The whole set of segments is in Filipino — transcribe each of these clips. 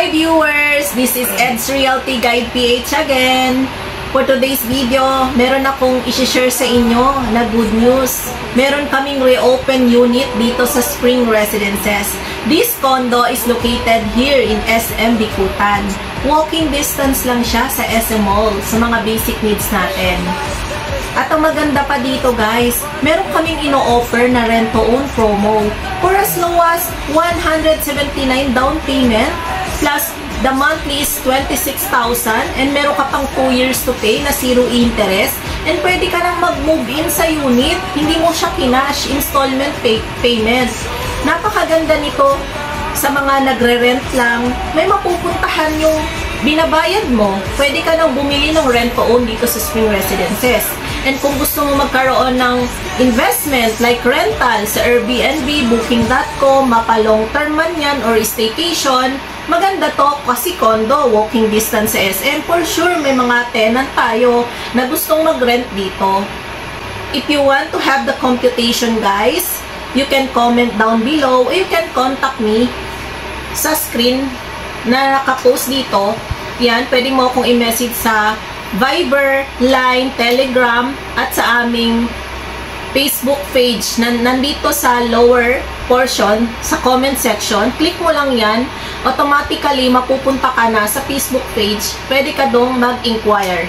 Hi viewers! This is Ed's Realty Guide PH again. For today's video, meron akong isi-share sa inyo na good news. Meron kaming reopen unit dito sa Spring Residences. This condo is located here in SM Bicutan. Walking distance lang siya sa SM Mall sa mga basic needs natin. At ang maganda pa dito guys, meron kaming ino-offer na rent-to-own promo for as low as 179 down payment plus the monthly is 26,000 and meron ka pang 2 years to pay na zero interest and pwede ka nang mag-move in sa unit, hindi mo siya kinash, installment payment. Napakaganda nito sa mga nagre-rent lang, may mapupuntahan yung binabayad mo, pwede ka nang bumili ng rent-to-own dito sa Spring Residences. And kung gusto mo magkaroon ng investment like rental sa Airbnb, Booking.com, mapa long term man yan or staycation, maganda to kasi condo, walking distance sa SM. For sure, may mga tenant tayo na gustong mag-rent dito. If you want to have the computation guys, you can comment down below or you can contact me sa screen na nakapost dito. Yan, pwede mo akong i-message sa Viber, Line, Telegram, at sa aming Facebook page na nandito sa lower portion, sa comment section. Click mo lang yan, automatically mapupunta ka na sa Facebook page. Pwede ka dong mag-inquire.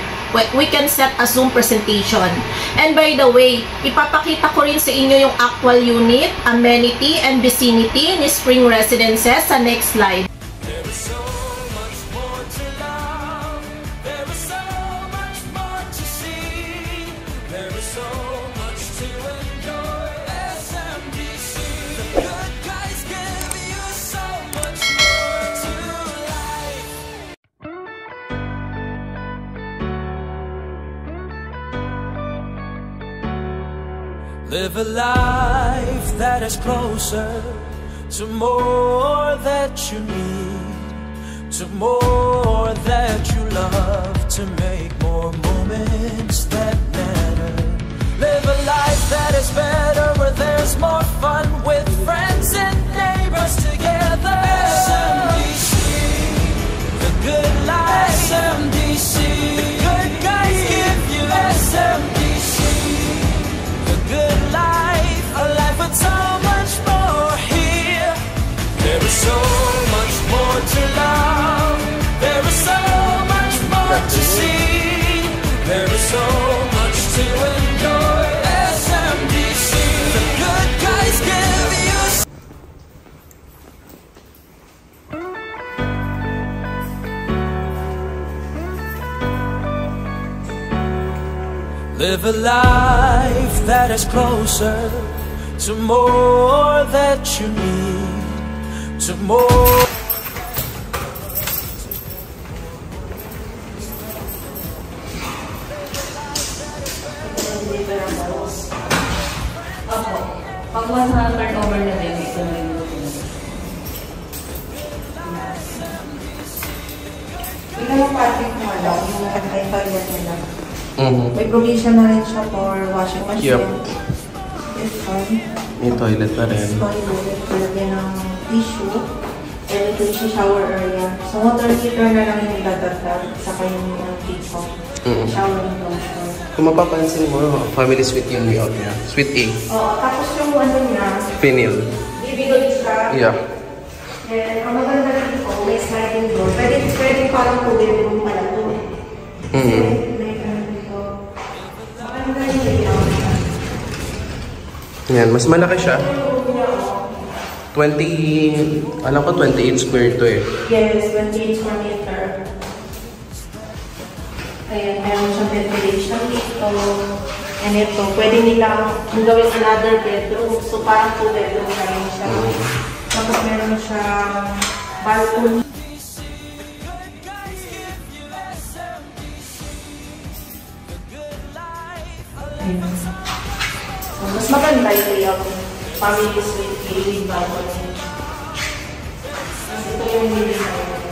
We can set a Zoom presentation. And by the way, ipapakita ko rin sa inyo yung actual unit, amenity, and vicinity ni Spring Residences sa next slide. Live a life that is closer to more that you need, to more that you love, to make more moments that matter. Live a life that is better, where there's more fun with friends and neighbors together. SMDC, the good life. SMDC, the good guys give you. SMDC, the good life, a life with so much more here. There is so much more to love. There is so much more to see. There is so much to enjoy. SMDC, the good guys give you. Live a life that is closer to more that you need, to more. Pag once na turnover na din, ito na yung ito yung parking mo daw, yung may toilet nila. May provision na rin siya for washing machine. Yep. This one. May toilet na rin. This toilet, lagyan ng tissue. And ito yung shower area. So water heater na lang yung idadagdag, saka yung tissue. Shower and closure. Kung mapapansin mo, family suite yung layout niya. Suite A. Oo, tapos yung ano niya, Pinil. bibigay siya. Yeah. And ang maganda dito, may sliding door. Pwede parang tubig yung pala to. Yan, mas malaki siya. 20, alam ko 28 square to eh. Yes, 28 square meter. Ayan, meron siyang ventilation dito. And ito, pwede nilang gawin another bedroom. So, parang 2 bedroom na rin siya. Tapos meron siyang balcony. Ayan. So, mas maganda yung layout ng family suite living balcony. Kasi ito yung living balcony.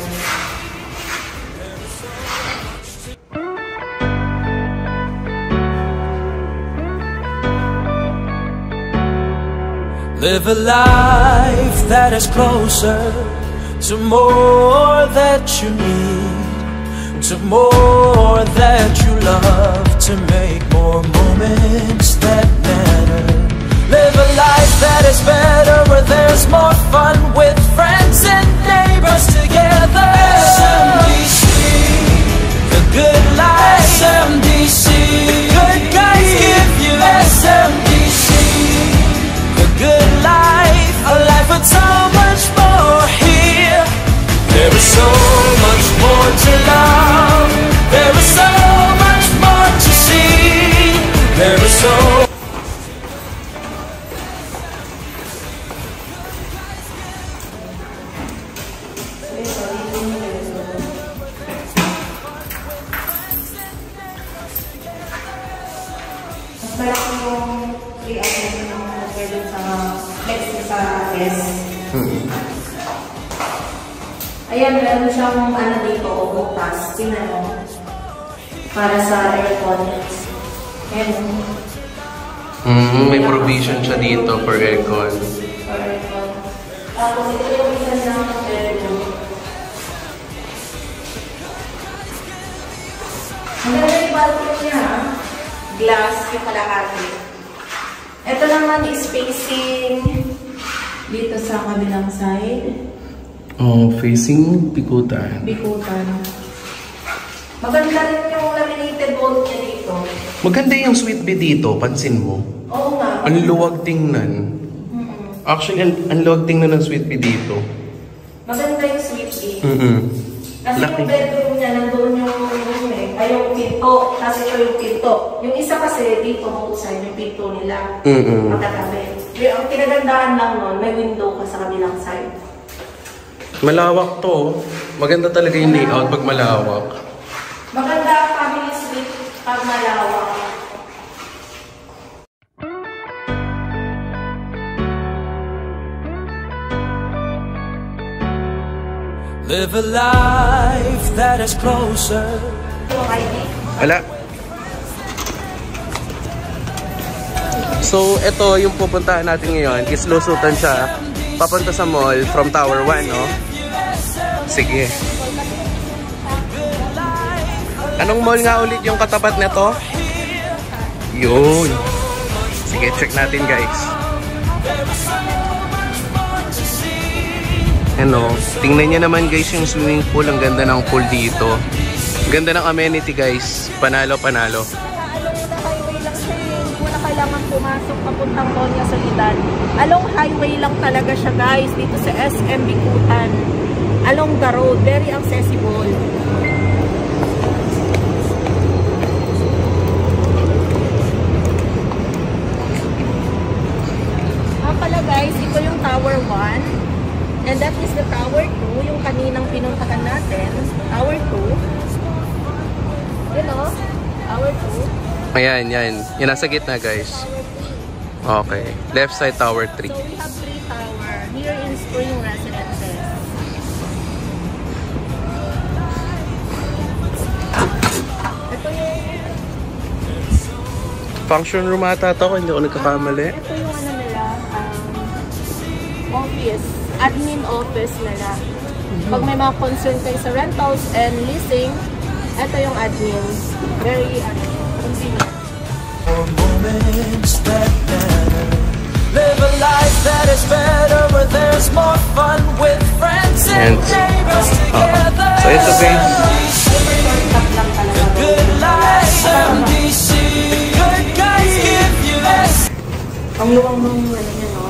Live a life that is closer to more that you need, to more that you love, to make more moments that matter. Live a life that is better, where there's more fun with friends and neighbors together. SMDC, the good life. SMDC, the good guys give you. SMDC, the good life. A life with so much more here. There is so much more to love. There is so much more to see. There is so malaki yung free out ng compare dun sa flex sa S. Ayan, meron siyang ano dito, butas. Tingnan mo. Para sa aircon. Ayan. May provision siya dito for aircon. For aircon. Tapos ito yung isa ng bedroom. Ang ganda yung balcony niya, ha? Glass yung kalahati. Ito naman is facing dito sa kabilang side. Oh, facing Bikutan. Bikutan. Maganda rin yung laminated wall niya dito. Maganda yung sweet bed dito, pansin mo. Oo nga. Ang luwag tingnan. Actually, ang luwag tingnan ng sweet bed dito. Maganda yung sweet bed. Kasi Laki. yung bedroom niya, nandoon yung room eh. Ay, yung pinto. Kasi ito yung pinto. Yung isa kasi dito, outside, yung pinto nila. Magkatabi. Ang kinagandaan lang nun, may window ka sa kabilang side. Malawak to. Maganda talaga yung layout pag malawak. Maganda ang family suite pag malawak. live a life that is closer. Wala. So, ito yung pupuntahan natin ngayon. Is lusutan siya. Papunta sa mall from Tower 1, no? Sige. Anong mall nga ulit yung katapat nito? Yun. Sige, check natin, guys. Ano, tingnan niya naman, guys, yung swimming pool. Ang ganda ng pool dito. Ganda ng amenity, guys. Panalo, panalo. Highway lang siya eh. Hindi mo na kailangan pumasok papuntang Doña Soledad. Along highway lang talaga siya, guys. Dito sa SM Bikutan. Along the road. Very accessible. Pala, guys, ito yung Tower 1. And that is the Tower 2. Yung kaninang pinuntahan natin. Tower 2. You know? Tower 2. Ayan, yan. Yung nasa gitna, guys. Okay. Left side, Tower 3. So we have 3 tower here in Spring Residences. Ito yung Function room ata to, kung hindi ako nagkakamali. ito yung ano nila, office, admin office nila. Pag may mga concern kayo sa rentals and leasing, ito yung admin. Very convenient. For moments that matter. Live a life that is better, where there's more fun with friends and neighbors together. So ito, guys. The good life. SMDC, good guys give you this. Ang luwang ng ano niya, no?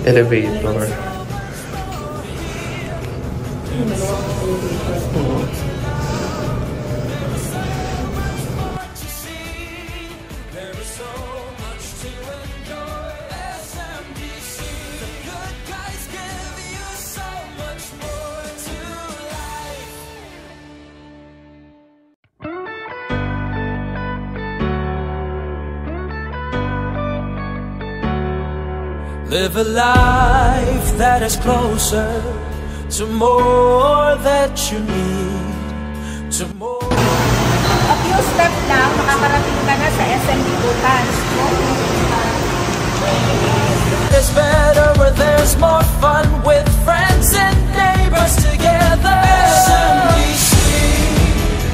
Elevator. Live a life that is closer to more that you need, to more. A few steps lang, makakarating ka na sa SM Bikutan. Is gets better where there's more fun with friends and neighbors together. SMDC,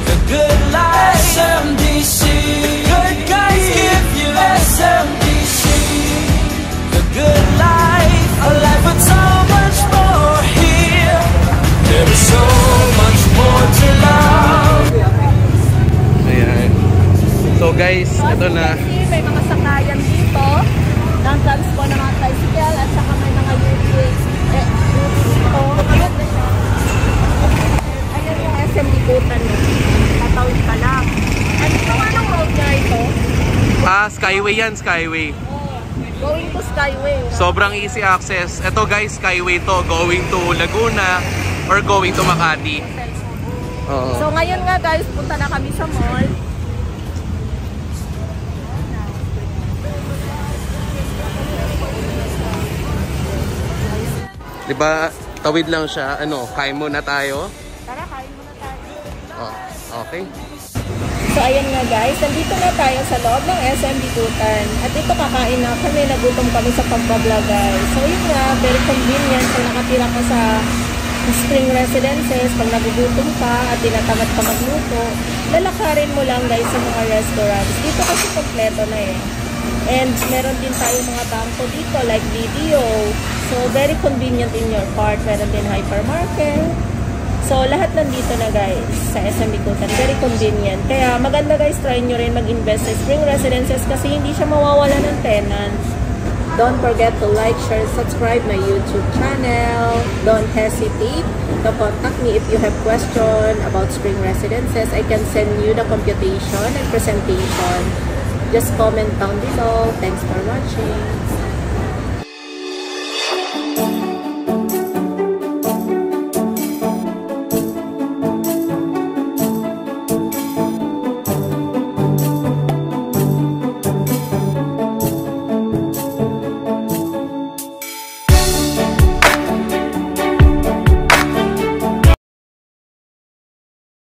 the good life. SMDC, the good guys give you. SMDC, the good life. A life with so much more here. There is so much more to love. Ayan. So guys, ito na. May mga sakayan dito ng transpo ng mga tricycle at saka may mga UTX dito. Maganda siya. Ayan yung SM Likutan. Tatawid pa lang. Ano yung anong road nga ito? Skyway yan, Skyway. Going to Skyway. Sobrang easy access. Ito guys, Skyway to. Going to Laguna or going to Makati. Oo. So ngayon nga guys, punta na kami sa mall. Diba, tawid lang siya. Ano, kain muna tayo? Tara, kain muna tayo. Oh, okay. So ayan nga guys, nandito na tayo sa loob ng SM Likutan. At ito kakain na kami, nagutom kami sa pagbablog guys. So yun nga, very convenient pag nakatira ka sa spring residences, pag nagugutom ka at tinatamad ka magluto, lalakarin mo lang guys sa mga restaurants. Dito kasi kompleto na eh. And meron din tayo mga bangko dito like video. So very convenient in your part. Meron din hypermarket. So lahat nandito na guys sa SM Likutan. Very convenient. Kaya maganda guys, try nyo rin mag-invest sa spring residences kasi hindi siya mawawala ng tenants. Don't forget to like, share, subscribe my YouTube channel. Don't hesitate to contact me if you have question about spring residences. I can send you the computation and presentation. Just comment down below. Thanks for watching.